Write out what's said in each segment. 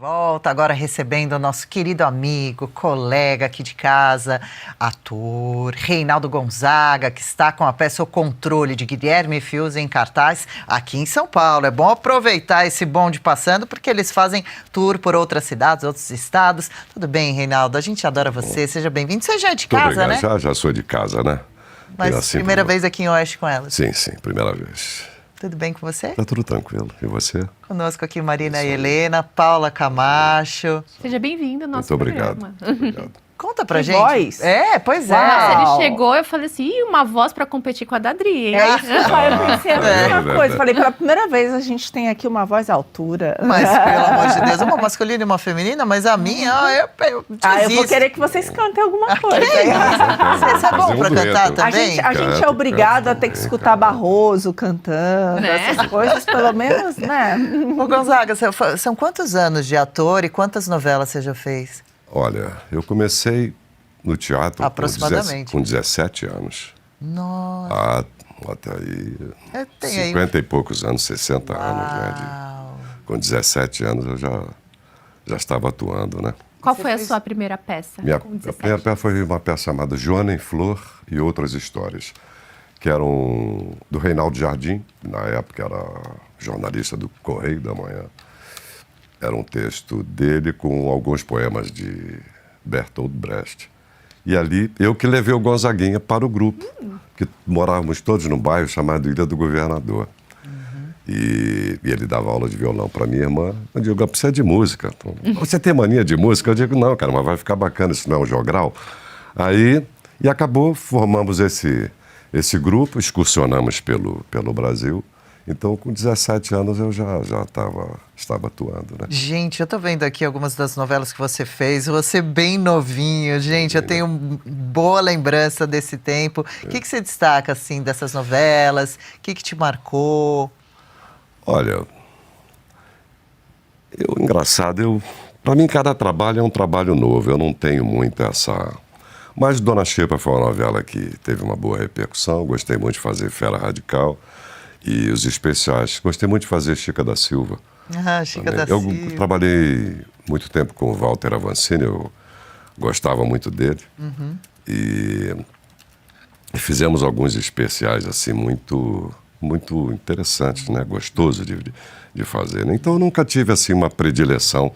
Volta agora recebendo o nosso querido amigo, colega aqui de casa, ator, Reinaldo Gonzaga, que está com a peça O Controle, de Guilherme Fiuza, em cartaz aqui em São Paulo. É bom aproveitar esse bonde passando, porque eles fazem tour por outras cidades, outros estados. Tudo bem, Reinaldo? A gente adora você, seja bem-vindo. Você já é de casa, né? Já sou de casa, né? Mas assim, primeira vez aqui em Oeste com elas. Sim, primeira vez. Tudo bem com você? Tá tudo tranquilo. E você? Conosco aqui Marina e Helena, Paula Camacho. Seja bem-vindo ao nosso Muito obrigado. programa. Obrigado. Conta pra Que gente. voz? É, pois é. Nossa, ele chegou, eu falei assim, Ih, uma voz pra competir com a da Adri, hein? Eu pensei a mesma é coisa. Falei, pela primeira vez a gente tem aqui uma voz à altura. Mas, pelo amor de Deus, uma masculina e uma feminina, mas a minha, eu eu vou querer que vocês cantem alguma coisa. Você é bom pra cantar A também? gente, a gente é obrigado a ter que escutar Barroso cantando, Né? essas coisas, pelo menos, né? Ô, Gonzaga, são quantos anos de ator e quantas novelas você já fez? Olha, eu comecei no teatro Aproximadamente. com 17 anos. Nossa. Até aí, Tem aí 50 e poucos anos, 60 anos, né? Uau. Com 17 anos eu já estava atuando, né? Qual Você foi a fez- sua primeira peça? A com 17? primeira peça foi uma peça chamada Joana em Flor e Outras Histórias, que eram do Reinaldo Jardim, que na época era jornalista do Correio da Manhã. Era um texto dele com alguns poemas de Bertolt Brecht. E ali, eu que levei o Gonzaguinha para o grupo, que morávamos todos num bairro chamado Ilha do Governador. E ele dava aula de violão para minha irmã. Eu digo, precisa de música. Você tem mania de música? Eu digo, não, cara, mas vai ficar bacana, isso não é um jogral. E acabou, formamos esse grupo, excursionamos pelo Brasil. Então, com 17 anos, eu já estava atuando, né? Gente, eu tô vendo aqui algumas das novelas que você fez. Você bem novinho, gente. Eu tenho boa lembrança desse tempo. O que você destaca, assim, dessas novelas? O que te marcou? Olha, engraçado, para mim cada trabalho é um trabalho novo, eu não tenho muito essa... Mas Dona Xepa foi uma novela que teve uma boa repercussão, gostei muito de fazer Fera Radical e os especiais, gostei muito de fazer Chica da Silva. Chica também. da Eu Silva. trabalhei muito tempo com o Walter Avancini, eu gostava muito dele. E fizemos alguns especiais assim muito interessantes, né? Gostoso de fazer, né? Então eu nunca tive assim uma predileção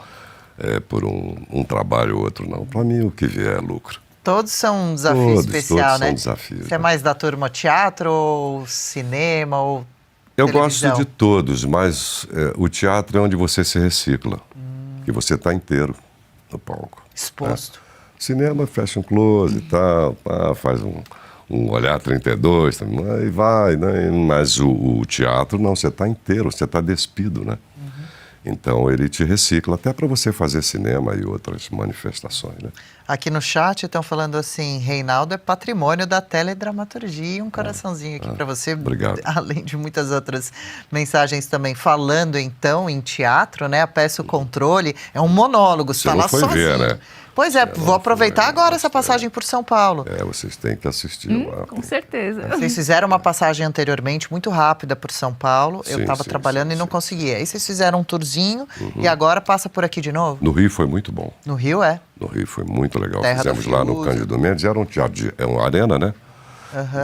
por um trabalho ou outro, não. Para mim o que vier é lucro. Todos são um desafio especial, todos né? são desafios, Você é né? mais da turma teatro ou cinema ou Eu televisão? gosto de todos, mas o teatro é onde você se recicla, que você está inteiro no palco. Exposto. Cinema fecha um close e tal, faz um olhar 32, aí vai, né? Mas o teatro não, você está inteiro, você está despido, né? Então ele te recicla até para você fazer cinema e outras manifestações, né? Aqui no chat estão falando assim, Reinaldo é patrimônio da teledramaturgia, um coraçãozinho aqui para você. Obrigado. Além de muitas outras mensagens também. Falando então em teatro, né? A peça O Controle é um monólogo, você Você tá não lá foi sozinho. ver, né? Pois é, Você vou não aproveitar foi, agora essa mas, passagem por São Paulo. Vocês têm que assistir lá. Com certeza. Vocês fizeram uma passagem anteriormente muito rápida por São Paulo. Eu Sim, estava sim, trabalhando sim, e não sim. conseguia. Aí vocês fizeram um tourzinho e agora passa por aqui de novo? No Rio foi muito bom. No Rio, é? No Rio foi muito legal. Terra Fizemos do lá no Fiuza. Cândido Mendes, era um teatro, é uma arena, né?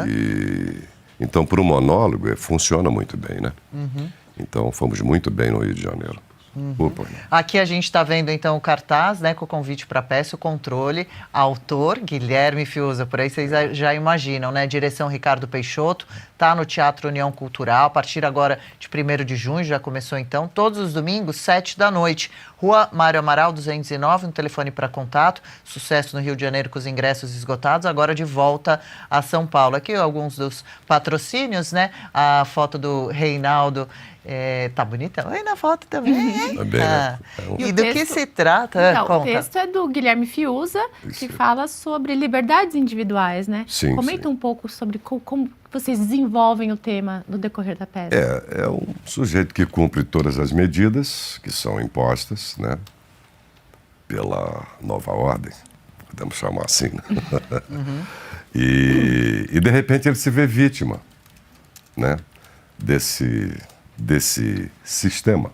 E então, para o monólogo, funciona muito bem, né? Então, fomos muito bem no Rio de Janeiro. Opa. Aqui a gente está vendo então o cartaz, né, com o convite para a peça, O Controle, autor Guilherme Fiuza, por aí vocês já imaginam, né, direção Ricardo Peixoto, tá no Teatro União Cultural, a partir agora de 1º de junho, já começou então, todos os domingos, 7 da noite, Rua Mário Amaral 209, um telefone para contato, sucesso no Rio de Janeiro com os ingressos esgotados, agora de volta a São Paulo. Aqui alguns dos patrocínios, né, a foto do Reinaldo, tá bonita? Oi, na foto também, hein? Também, né? E o do que texto- se trata? Então, o Conta. texto é do Guilherme Fiuza, que Isso. fala sobre liberdades individuais, né? Sim, Comenta sim. um pouco sobre como vocês desenvolvem o tema no decorrer da peça. É um sujeito que cumpre todas as medidas que são impostas, né? Pela nova ordem, podemos chamar assim, né? E de repente ele se vê vítima, né? Desse sistema,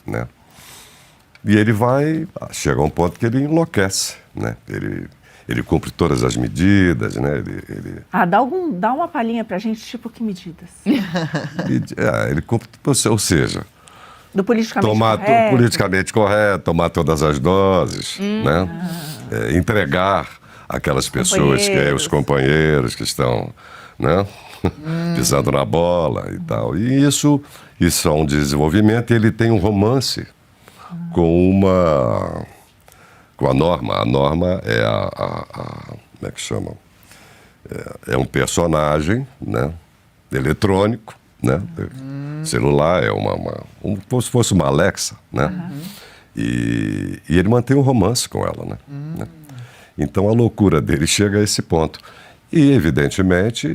né? E ele chega a um ponto que ele enlouquece, né? Ele cumpre todas as medidas, né? Dá uma palhinha pra gente, tipo, que medidas? Ele cumpre, ou seja, Do politicamente tomar correto? politicamente correto, tomar todas as doses, né? Entregar aquelas pessoas, os companheiros que estão, né? Pisando na bola e tal. E isso é um desenvolvimento. Ele tem um romance com a Norma. A Norma é como é que chama? É um personagem, né? Eletrônico, né? Celular, como se fosse uma Alexa, né? E ele mantém um romance com ela, né? Então a loucura dele chega a esse ponto. E, evidentemente,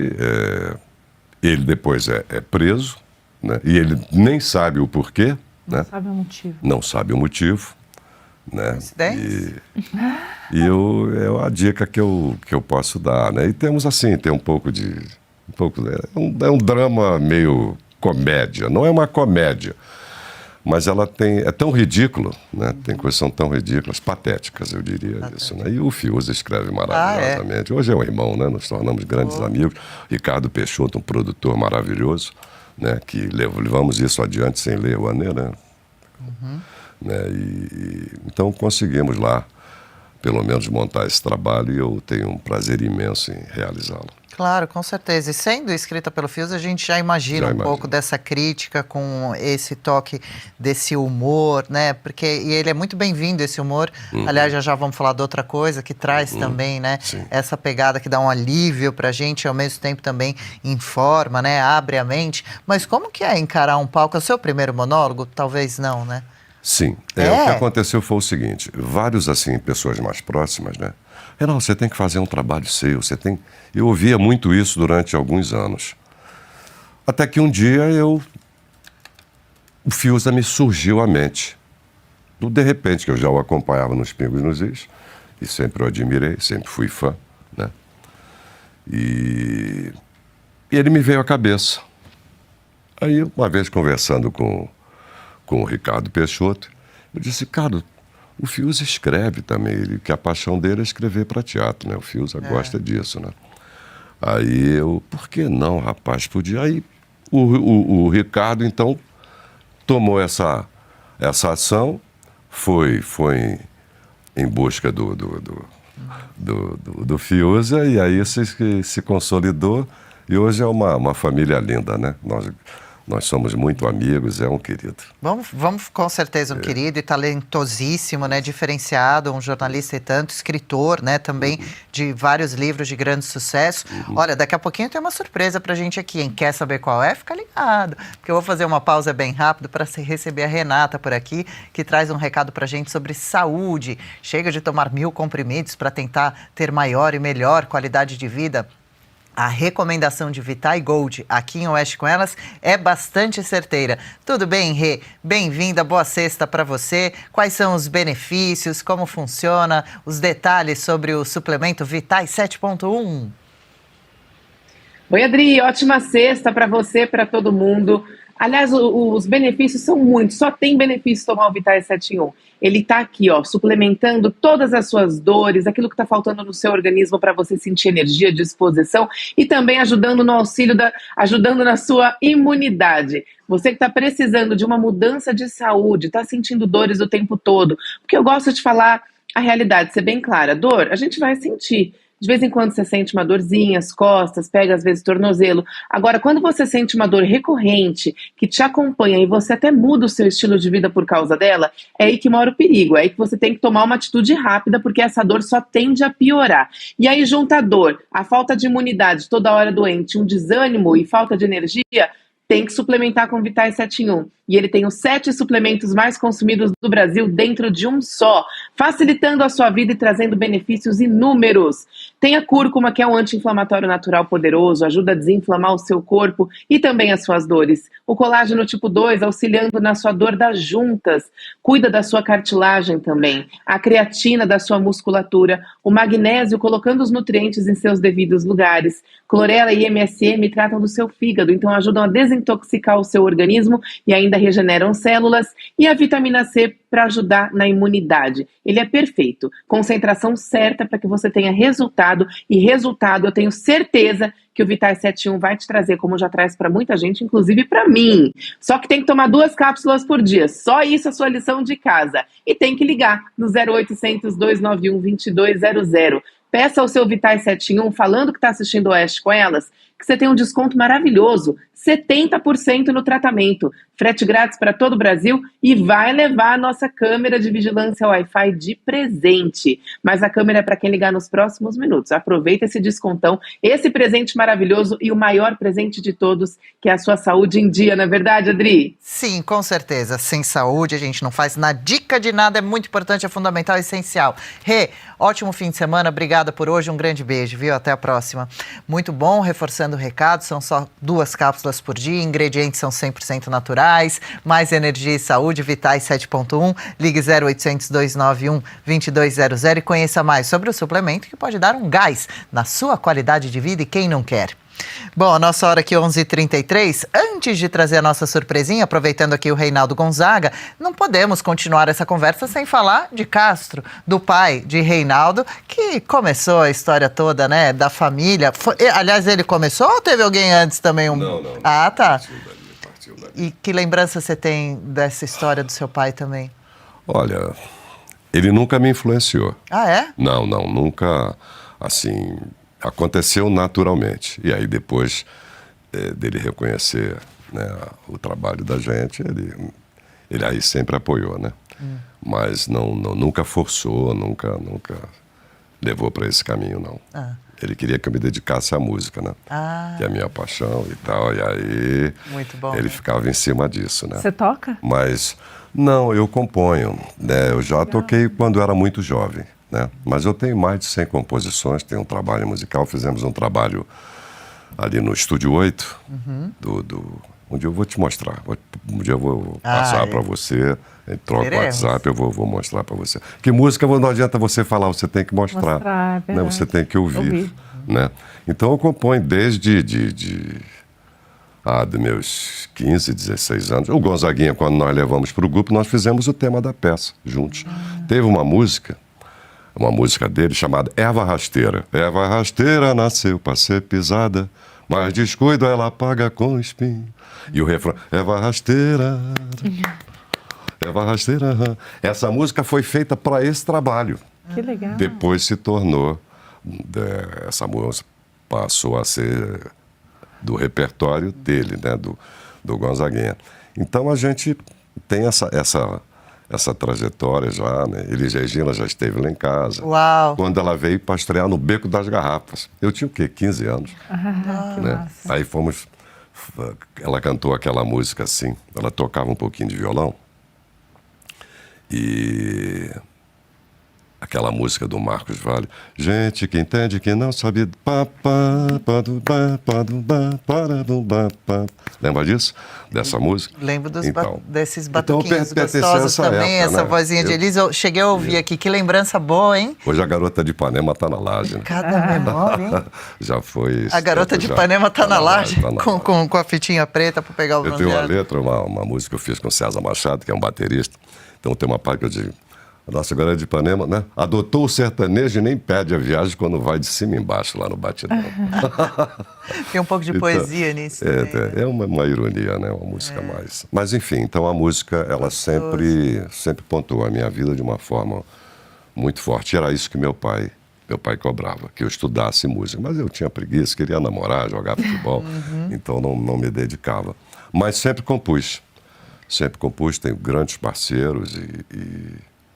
ele depois é preso, né? E ele nem sabe o porquê, né? Sabe o motivo. Não sabe o motivo, né? E é a dica que eu posso dar, né? E temos assim, tem é um drama meio comédia, não é uma comédia, mas é tão ridículo, né? Tem coisas que são tão ridículas, patéticas, eu diria isso, né? E o Fiuza escreve maravilhosamente. Hoje é um irmão, né? Nos tornamos grandes amigos. Ricardo Peixoto, um produtor maravilhoso, né? Que levamos isso adiante sem ler o Anê, né? Né? Então conseguimos lá, pelo menos, montar esse trabalho e eu tenho um prazer imenso em realizá-lo. Claro, com certeza. E sendo escrita pelo Fiuza, a gente já imagina pouco dessa crítica com esse toque desse humor, né? Porque ele é muito bem-vindo, esse humor. Aliás, já vamos falar de outra coisa que traz também, né? Sim. Essa pegada que dá um alívio pra gente e ao mesmo tempo também informa, né? Abre a mente. Mas como que é encarar um palco? É o seu primeiro monólogo? Talvez não, né? Sim. O que aconteceu foi o seguinte, vários, assim, pessoas mais próximas, né? Não, você tem que fazer um trabalho seu, Eu ouvia muito isso durante alguns anos. Até que um dia o Fiuza me surgiu à mente. De repente, que eu já o acompanhava nos Pingos e nos Is, e sempre o admirei, sempre fui fã, né? E ele me veio à cabeça. Aí, uma vez conversando com o Ricardo Peixoto, eu disse, cara, o Fiuza escreve também, que a paixão dele é escrever para teatro, né? O Fiuza gosta disso, né? Aí por que não, rapaz? Podia. Aí o Ricardo, então, tomou essa ação, foi em busca do Fiuza, e aí se consolidou, e hoje é uma família linda, né? Nós somos muito amigos, é um querido. Vamos com certeza um querido e talentosíssimo, né? Diferenciado, um jornalista e tanto, escritor, né? Também de vários livros de grande sucesso. Olha, daqui a pouquinho tem uma surpresa pra gente aqui, hein? Quer saber qual é? Fica ligado, porque eu vou fazer uma pausa bem rápido para receber a Renata por aqui, que traz um recado pra gente sobre saúde. Chega de tomar 1000 comprimidos para tentar ter maior e melhor qualidade de vida. A recomendação de Vitae Gold aqui em Oeste com Elas é bastante certeira. Tudo bem, Rê? Bem-vinda, boa sexta para você. Quais são os benefícios, como funciona, os detalhes sobre o suplemento Vitae 7.1? Oi, Adri, ótima sexta para você, para todo mundo. Aliás, os benefícios são muitos, só tem benefício tomar o Vitae 7.1. Ele está aqui, ó, suplementando todas as suas dores, aquilo que está faltando no seu organismo para você sentir energia, disposição e também ajudando no auxílio, ajudando na sua imunidade. Você que está precisando de uma mudança de saúde, está sentindo dores o tempo todo, porque eu gosto de falar a realidade, ser bem clara. Dor, a gente vai sentir. De vez em quando você sente uma dorzinha, as costas, pega às vezes tornozelo. Agora, quando você sente uma dor recorrente, que te acompanha e você até muda o seu estilo de vida por causa dela, é aí que mora o perigo. É aí que você tem que tomar uma atitude rápida, porque essa dor só tende a piorar. E aí junta a dor, a falta de imunidade, toda hora doente, um desânimo e falta de energia, tem que suplementar com Vitae 7.1. E ele tem os 7 suplementos mais consumidos do Brasil dentro de um só, facilitando a sua vida e trazendo benefícios inúmeros. Tem a cúrcuma, que é um anti-inflamatório natural poderoso, ajuda a desinflamar o seu corpo e também as suas dores. O colágeno tipo 2, auxiliando na sua dor das juntas, cuida da sua cartilagem também. A creatina da sua musculatura, o magnésio colocando os nutrientes em seus devidos lugares. Clorela e MSM tratam do seu fígado, então ajudam a desintoxicar o seu organismo e ainda regeneram células, e a vitamina C para ajudar na imunidade. Ele é perfeito. Concentração certa para que você tenha resultado, e resultado eu tenho certeza que o Vitais 71 vai te trazer, como já traz para muita gente, inclusive para mim. Só que tem que tomar 2 cápsulas por dia. Só isso é a sua lição de casa. E tem que ligar no 0800 291 2200. Peça o seu Vitais 71, falando que está assistindo o Oeste com elas, que você tem um desconto maravilhoso, 70% no tratamento, frete grátis para todo o Brasil, e vai levar a nossa câmera de vigilância Wi-Fi de presente. Mas a câmera é para quem ligar nos próximos minutos. Aproveita esse descontão, esse presente maravilhoso e o maior presente de todos, que é a sua saúde em dia, não é verdade, Adri? Sim, com certeza. Sem saúde a gente não faz na dica de nada, é muito importante, é fundamental, é essencial. Rê, ótimo fim de semana, obrigada por hoje, um grande beijo, viu? Até a próxima. Muito bom, reforçando o recado, são só 2 cápsulas por dia, ingredientes são 100% naturais, mais energia e saúde, Vitais 7.1, ligue 0800 291 2200 e conheça mais sobre o suplemento que pode dar um gás na sua qualidade de vida, e quem não quer. Bom, a nossa hora aqui 11h33, antes de trazer a nossa surpresinha, aproveitando aqui o Reinaldo Gonzaga, não podemos continuar essa conversa sem falar de Castro, do pai de Reinaldo, que começou a história toda, né, da família. Aliás, ele começou ou teve alguém antes também? Não. Ah, tá. Partiu dali. E que lembrança você tem dessa história do seu pai também? Olha, ele nunca me influenciou. Ah, é? Não, nunca, assim, aconteceu naturalmente. E aí depois dele reconhecer, né, o trabalho da gente, ele aí sempre apoiou, né? Mas nunca forçou, nunca levou para esse caminho, não. Ele queria que eu me dedicasse à música, né? Que é a minha paixão e tal, e aí Muito bom, ele né? ficava em cima disso, né? Você toca? Mas, não, eu componho, né? Eu já toquei quando era muito jovem, né? Mas eu tenho mais de 100 composições, tenho um trabalho musical, fizemos um trabalho ali no Estúdio 8, um dia eu vou te mostrar, um dia eu vou passar para você, troca o Queremos. WhatsApp, eu vou mostrar para você. Que música não adianta você falar, você tem que mostrar, Mostrar, é né? verdade. Você tem que ouvir, né? Então eu componho desde dos meus 15, 16 anos. O Gonzaguinha, quando nós levamos para o grupo, nós fizemos o tema da peça juntos. Teve uma música dele chamada Erva Rasteira. Erva rasteira nasceu para ser pisada, mas descuido ela paga com espinho. E o refrão, erva rasteira, erva rasteira. Essa música foi feita para esse trabalho. Que legal. Depois se tornou, essa música passou a ser do repertório dele, né, do Gonzaguinha. Então a gente tem essa trajetória já, né? Elis Regina já esteve lá em casa. Uau! Quando ela veio para estrear no Beco das Garrafas. Eu tinha o quê? 15 anos. Que Né? massa. Aí ela cantou aquela música assim, ela tocava um pouquinho de violão. E aquela música do Marcos Vale, gente que entende que não sabe. Lembra disso? Dessa música? Lembro desses então batuquinhos pertence a gostosos essa também, época, essa né? vozinha de Elis. Eu cheguei a ouvir aqui, que lembrança boa, hein? Hoje a Garota de Ipanema tá na laje, né? Cada memória, hein? Já foi isso. A Garota de já Ipanema tá na laje, tá na laje. com a fitinha preta para pegar o Eu tenho uma bronzeado. letra, uma música que eu fiz com o César Machado, que é um baterista. Então tem uma parte que eu digo, a nossa Garota de Ipanema, né? Adotou o sertanejo e nem pede a viagem quando vai de cima e embaixo lá no batidão. Tem um pouco de poesia nisso também, né? É uma ironia, né? Uma música mais. Mas enfim, então a música, ela sempre pontuou a minha vida de uma forma muito forte. E era isso que meu pai cobrava, que eu estudasse música. Mas eu tinha preguiça, queria namorar, jogar futebol, então não me dedicava. Mas sempre compus, tenho grandes parceiros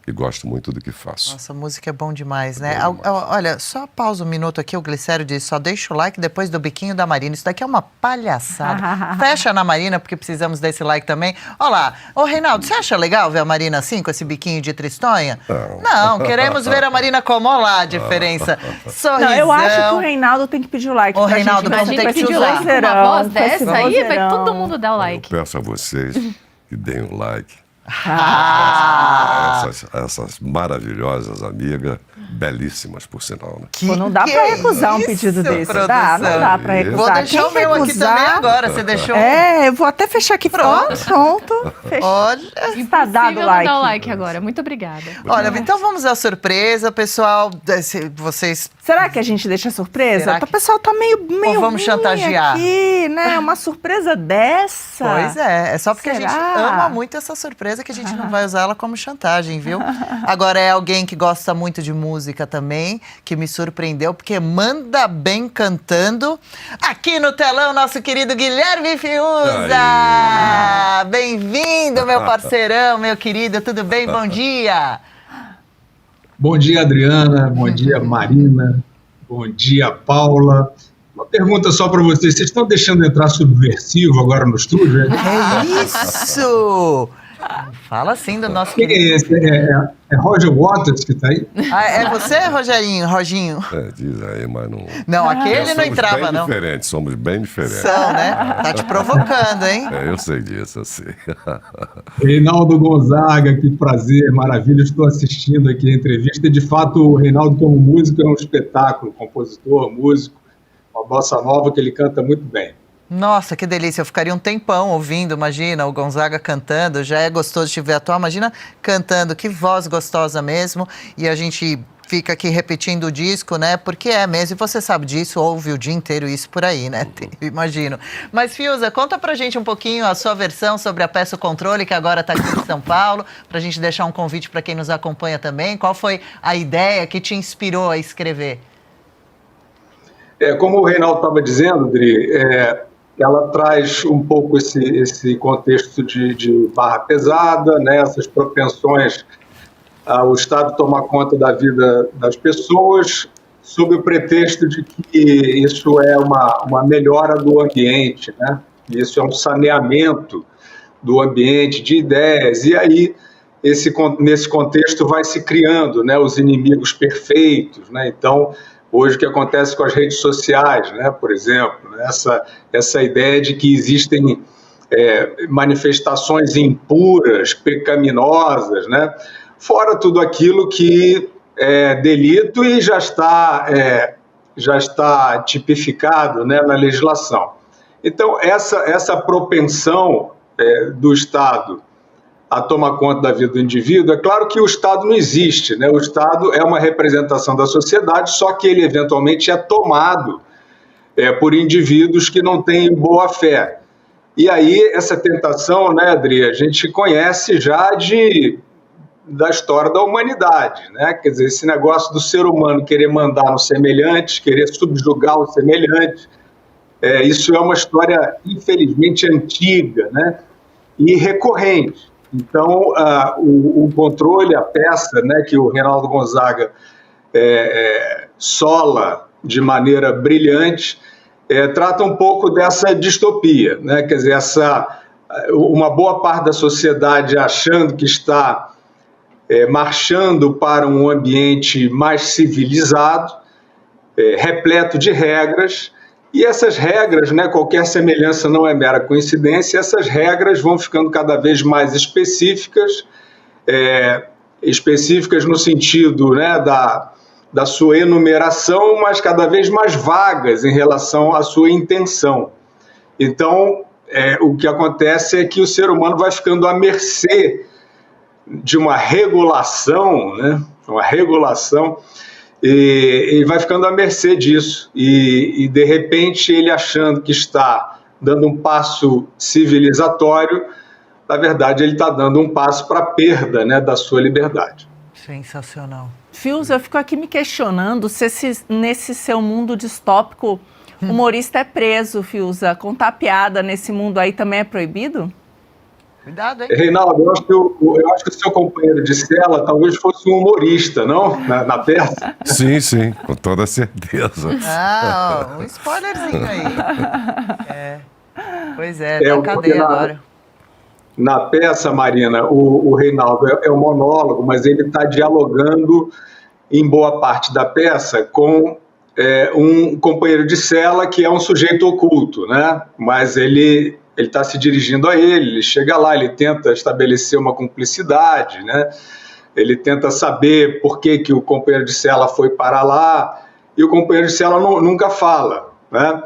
e gosto muito do que faço. Nossa, música é bom demais, né? bom demais. Olha, só pausa um minuto aqui, o Glicério diz, só deixa o like depois do biquinho da Marina. Isso daqui é uma palhaçada. Fecha na Marina, porque precisamos desse like também. Olha lá, ô Reinaldo, você acha legal ver a Marina assim, com esse biquinho de tristonha? Não, queremos ver a Marina como, olha lá a diferença. Sorrisão. Não, eu acho que o Reinaldo tem que pedir o like. Ô, pra Reinaldo, gente, vamos ter Imagina que que te de usar. like com uma voz Com esse dessa aí, vai vozeirão. todo mundo dar o Eu like. peço a vocês que deem um like, Essas maravilhosas amigas, belíssimas por sinal, né? Pô, não dá pra recusar um pedido desse. Não dá pra recusar. Vou deixar o meu aqui também agora, você deixou? Eu vou até fechar aqui. Pronto. Fechou. Olha, está dado o like. Dar o like agora. Muito obrigada. Olha, então vamos à surpresa, pessoal. Vocês... Será que a gente deixa surpresa? O pessoal tá meio Ou vamos chantagear aqui, né? Uma surpresa dessa. Pois é só porque a gente ama muito essa surpresa que a gente não vai usar ela como chantagem, viu? Agora é alguém que gosta muito de música também, que me surpreendeu, porque manda bem cantando. Aqui no telão, nosso querido Guilherme Fiuza! Bem-vindo, meu parceirão, meu querido, tudo bem? Bom dia! Bom dia, Adriana. Bom dia, Marina. Bom dia, Paula. Uma pergunta só para vocês. Vocês estão deixando entrar subversivo agora no estúdio? É isso! Fala assim do nosso querido. Quem é esse? É Roger Waters que está aí? É você, Roginho? Diz aí, mas não... Não, aquele não entrava, não. Somos bem diferentes. São, né? Tá te provocando, hein? Eu sei disso, eu sei. Reinaldo Gonzaga, que prazer, maravilha. Estou assistindo aqui a entrevista. E, de fato, o Reinaldo, como músico, é um espetáculo. Compositor, músico, uma bossa nova que ele canta muito bem. Nossa, que delícia, eu ficaria um tempão ouvindo, imagina, o Gonzaga cantando, já é gostoso de ver atuar, imagina cantando, que voz gostosa mesmo, e a gente fica aqui repetindo o disco, né, porque é mesmo, e você sabe disso, ouve o dia inteiro isso por aí, né, imagino. Mas, Fiuza, conta pra gente um pouquinho a sua versão sobre a peça O Controle, que agora tá aqui em São Paulo, pra gente deixar um convite para quem nos acompanha também, qual foi a ideia que te inspirou a escrever? Como o Reinaldo estava dizendo, Dri, ela traz um pouco esse contexto de barra pesada, né, essas propensões ao Estado tomar conta da vida das pessoas, sob o pretexto de que isso é uma melhora do ambiente, né? Isso é um saneamento do ambiente, de ideias, e aí nesse contexto vai se criando, né, os inimigos perfeitos, né? Então, hoje o que acontece com as redes sociais, né, por exemplo, né, essa ideia de que existem manifestações impuras, pecaminosas, né, fora tudo aquilo que é delito e já está tipificado, né, na legislação. Então, essa propensão do Estado a tomar conta da vida do indivíduo, é claro que o Estado não existe, né? O Estado é uma representação da sociedade, só que ele eventualmente é tomado por indivíduos que não têm boa fé. E aí essa tentação, né, Adri, a gente conhece já da história da humanidade, né? Quer dizer, esse negócio do ser humano querer mandar no semelhante, querer subjugar o semelhante, isso é uma história infelizmente antiga, né? E recorrente. Então, o Controle, a peça, né, que o Reinaldo Gonzaga sola de maneira brilhante, trata um pouco dessa distopia, né? Quer dizer, uma boa parte da sociedade achando que está marchando para um ambiente mais civilizado, repleto de regras. E essas regras, né, qualquer semelhança não é mera coincidência, essas regras vão ficando cada vez mais específicas, específicas no sentido, né, da sua enumeração, mas cada vez mais vagas em relação à sua intenção. Então, o que acontece é que o ser humano vai ficando à mercê de uma regulação, né, e vai ficando à mercê disso. E, de repente, ele achando que está dando um passo civilizatório, na verdade, ele está dando um passo para a perda, né, da sua liberdade. Sensacional. Fiuza, eu fico aqui me questionando se nesse seu mundo distópico, humorista é preso, Fiuza. Contar piada nesse mundo aí também é proibido? Cuidado, hein? Reinaldo, eu acho que o seu companheiro de cela talvez fosse um humorista, não? Na peça? Sim, com toda certeza. Um spoilerzinho aí. Pois tá cadeia agora. Na peça, Marina, o Reinaldo é um monólogo, mas ele está dialogando em boa parte da peça com um companheiro de cela que é um sujeito oculto, né? Mas ele ele está se dirigindo a ele chega lá, ele tenta estabelecer uma cumplicidade, né? Ele tenta saber por que o companheiro de cela foi parar lá, e o companheiro de cela nunca fala, né?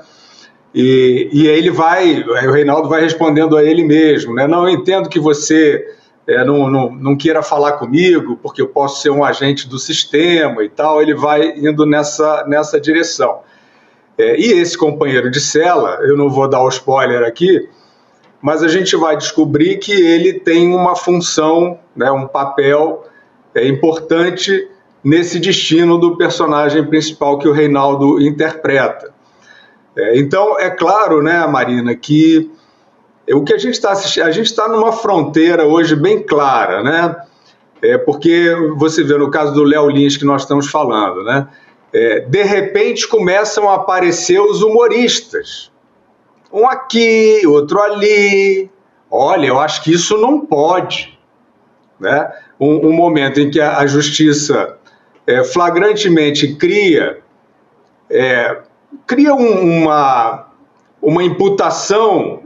E aí o Reinaldo vai respondendo a ele mesmo, né? Não, eu entendo que você não queira falar comigo, porque eu posso ser um agente do sistema e tal. Ele vai indo nessa direção. E esse companheiro de cela, eu não vou dar o spoiler aqui, mas a gente vai descobrir que ele tem uma função, né, um papel importante nesse destino do personagem principal que o Reinaldo interpreta. Então, é claro, né, Marina, que o que a gente está assistindo, a gente está numa fronteira hoje bem clara, né? Porque você vê no caso do Léo Lins que nós estamos falando, né? De repente começam a aparecer os humoristas. Um aqui, outro ali. Olha, eu acho que isso não pode, né? Um momento em que a justiça flagrantemente cria uma imputação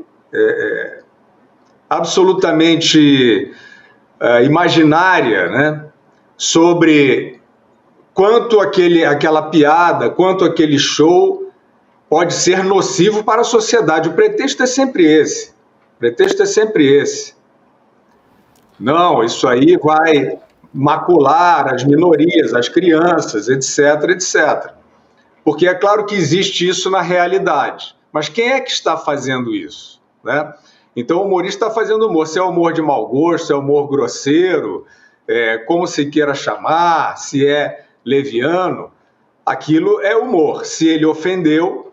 absolutamente imaginária, né, sobre quanto aquela piada, quanto aquele show pode ser nocivo para a sociedade. O pretexto é sempre esse. Não, isso aí vai macular as minorias, as crianças, etc, etc. Porque é claro que existe isso na realidade. Mas quem é que está fazendo isso, né? Então o humorista está fazendo humor. Se é humor de mau gosto, se é humor grosseiro, como se queira chamar, se é leviano, aquilo é humor. Se ele ofendeu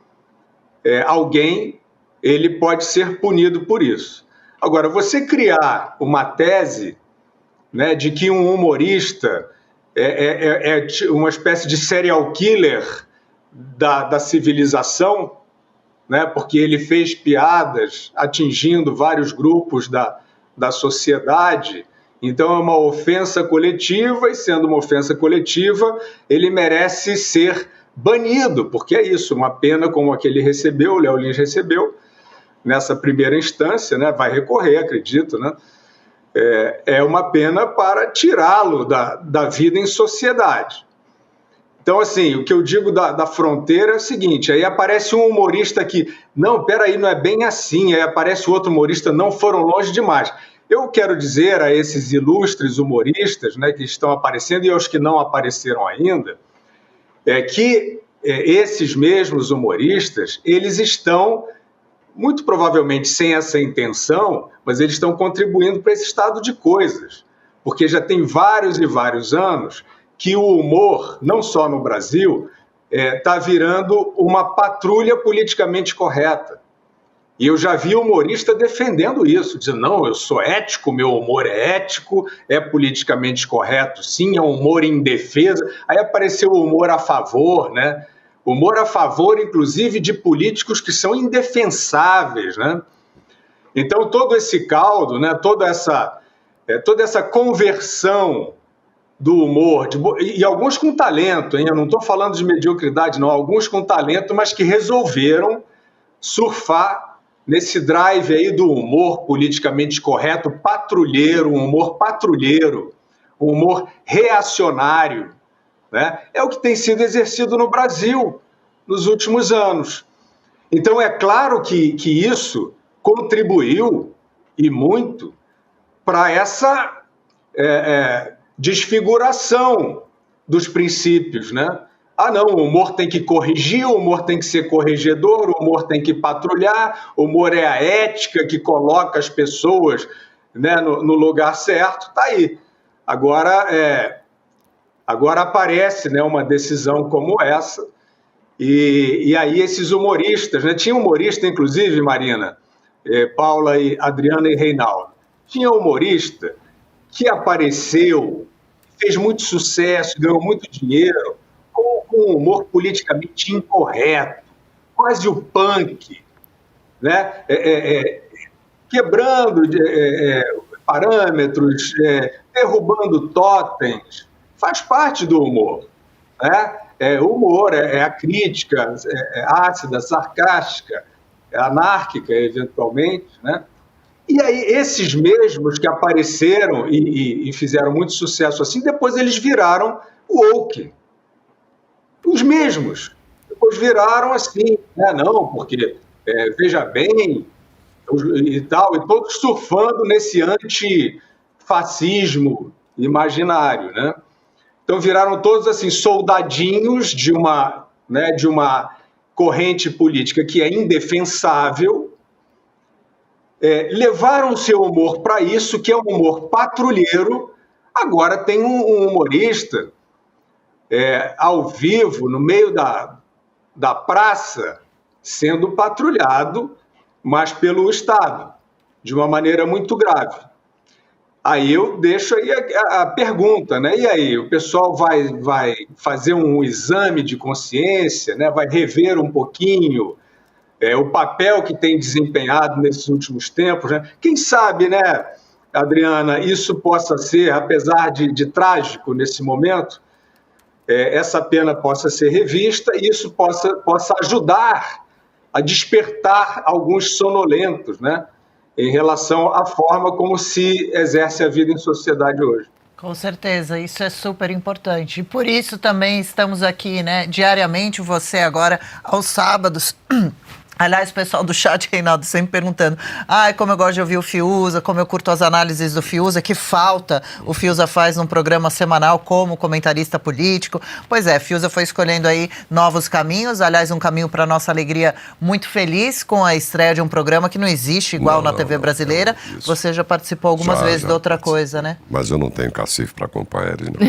alguém, ele pode ser punido por isso. Agora, você criar uma tese, né, de que um humorista é uma espécie de serial killer da civilização, né, porque ele fez piadas atingindo vários grupos da sociedade, então é uma ofensa coletiva, e sendo uma ofensa coletiva, ele merece ser banido, porque é isso, uma pena como a que ele recebeu, o Léo Lins recebeu, nessa primeira instância, né, vai recorrer, acredito, né, é uma pena para tirá-lo da vida em sociedade. Então, assim, o que eu digo da fronteira é o seguinte, aí aparece um humorista que, não, peraí, não é bem assim, aí aparece outro humorista, não, foram longe demais. Eu quero dizer a esses ilustres humoristas, né, que estão aparecendo e aos que não apareceram ainda, que esses mesmos humoristas, eles estão, muito provavelmente sem essa intenção, mas eles estão contribuindo para esse estado de coisas, porque já tem vários e vários anos que o humor, não só no Brasil, está virando uma patrulha politicamente correta. E eu já vi humorista defendendo isso, dizendo, não, eu sou ético, meu humor é ético, é politicamente correto, sim, é um humor em defesa. Aí apareceu o humor a favor, né? Humor a favor, inclusive, de políticos que são indefensáveis, né? Então, todo esse caldo, né, toda essa conversão do humor, e alguns com talento, hein? Eu não estou falando de mediocridade, não, alguns com talento, mas que resolveram surfar nesse drive aí do humor politicamente correto, patrulheiro, um humor patrulheiro, um humor reacionário, né? É o que tem sido exercido no Brasil nos últimos anos. Então, é claro que isso contribuiu, e muito, para essa desfiguração dos princípios, né? Ah, não, o humor tem que corrigir, o humor tem que ser corregedor, o humor tem que patrulhar, o humor é a ética que coloca as pessoas, né, no lugar certo, tá aí. Agora aparece, né, uma decisão como essa, e aí esses humoristas, né, tinha humorista, inclusive, Marina, Paula, Adriana e Reinaldo, tinha humorista que apareceu, fez muito sucesso, ganhou muito dinheiro, com um humor politicamente incorreto, quase o punk, né? Quebrando parâmetros, derrubando totens, faz parte do humor, né? O humor é a crítica ácida, sarcástica, anárquica, eventualmente, né? E aí, esses mesmos que apareceram e fizeram muito sucesso assim, depois eles viraram woke. Os mesmos. Depois viraram assim, né? Não, porque, veja bem, e tal, e todos surfando nesse antifascismo imaginário, né? Então viraram todos assim, soldadinhos de uma corrente política que é indefensável, levaram seu humor para isso, que é um humor patrulheiro. Agora tem um humorista ao vivo, no meio da praça, sendo patrulhado, mas pelo Estado, de uma maneira muito grave. Aí eu deixo aí a pergunta, né? E aí, o pessoal vai fazer um exame de consciência, né? Vai rever um pouquinho o papel que tem desempenhado nesses últimos tempos, né? Quem sabe, né, Adriana, isso possa ser, apesar de trágico nesse momento, essa pena possa ser revista e isso possa ajudar a despertar alguns sonolentos, né, em relação à forma como se exerce a vida em sociedade hoje. Com certeza, isso é super importante. E por isso também estamos aqui, né, diariamente, você agora, aos sábados. Aliás, o pessoal do chat, Reinaldo, sempre perguntando, como eu gosto de ouvir o Fiuza, como eu curto as análises do Fiuza, que falta o Fiuza faz num programa semanal como comentarista político. Pois é, Fiuza foi escolhendo aí novos caminhos, aliás, um caminho para nossa alegria muito feliz com a estreia de um programa que não existe igual na TV brasileira. Você já participou algumas vezes de outra coisa, né? Mas eu não tenho cacife para acompanhar eles, não.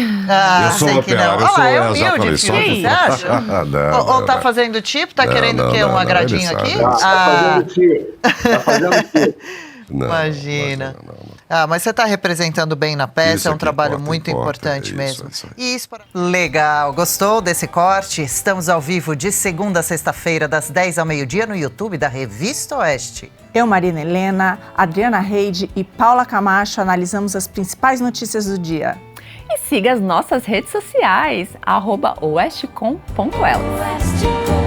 Eu sou uma piada, é humilde, Fiuza, você acha? Ou tá fazendo tipo, tá querendo o quê? Um agradinho aqui? Tá fazendo tiro. Imagina. Mas você está representando bem na peça, é um trabalho muito importante mesmo. Legal, gostou desse corte? Estamos ao vivo de segunda a sexta-feira, das 10 ao meio-dia, no YouTube da Revista Oeste. Eu, Marina Helena, Adriana Reide e Paula Camacho analisamos as principais notícias do dia. E siga as nossas redes sociais, @oestcom.elas.